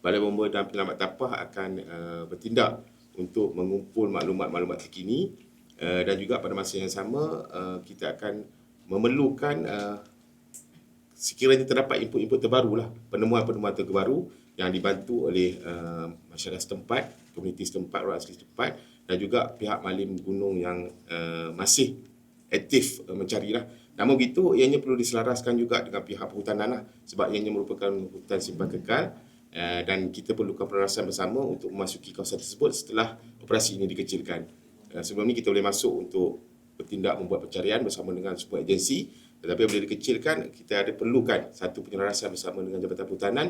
Balai Bomba dan Penyelamat Tapah akan bertindak untuk mengumpul maklumat-maklumat terkini, dan juga pada masa yang sama kita akan memerlukan sekiranya terdapat input-input terbaru lah, penemuan-penemuan terbaru yang dibantu oleh masyarakat setempat, komuniti setempat, rakyat setempat, dan juga pihak Malim Gunung yang masih aktif mencari lah. Namun begitu, ianya perlu diselaraskan juga dengan pihak perhutanan lah, sebab ianya merupakan hutan simpan kekal, dan kita perlukan penjelasan bersama untuk memasuki kawasan tersebut setelah operasi ini dikecilkan. Sebelum ini kita boleh masuk untuk bertindak membuat pencarian bersama dengan semua agensi, tetapi bila dikecilkan, kita ada perlukan satu penyelarasan bersama dengan Jabatan Perhutanan,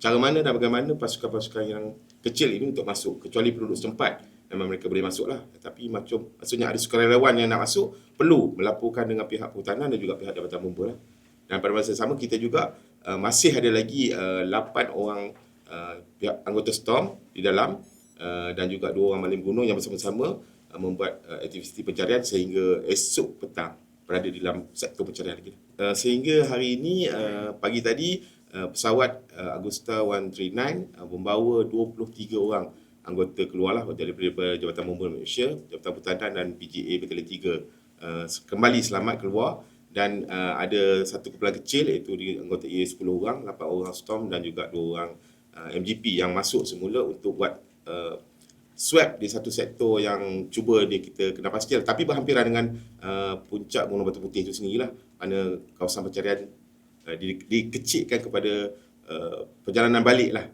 cara mana dan bagaimana pasukan-pasukan yang kecil ini untuk masuk, kecuali penduduk setempat memang mereka boleh masuk lah. Tetapi maksudnya ada sukarelawan yang nak masuk, perlu melaporkan dengan pihak perhutanan dan juga pihak Jabatan Bomba lah. Dan pada masa sama kita juga masih ada lagi 8 orang pihak anggota STORM di dalam, dan juga 2 orang Malim Gunung yang bersama-sama membuat aktiviti pencarian sehingga esok petang berada di dalam sektor pencarian kita. Sehingga hari ini, pagi tadi, pesawat Agusta 139 membawa 23 orang anggota keluarlah daripada Jabatan Bomba Malaysia, Jabatan Perhutanan dan PGA Batalion 3 kembali selamat keluar, dan ada satu kumpulan kecil iaitu anggota EA 10 orang, 8 orang STORM dan juga 2 orang MGP yang masuk semula untuk buat swab di satu sektor yang cuba kita kena pastikan, tapi berhampiran dengan puncak Gunung Batu Putih itu sendirilah, mana kawasan pencarian dikecilkan kepada perjalanan balik lah.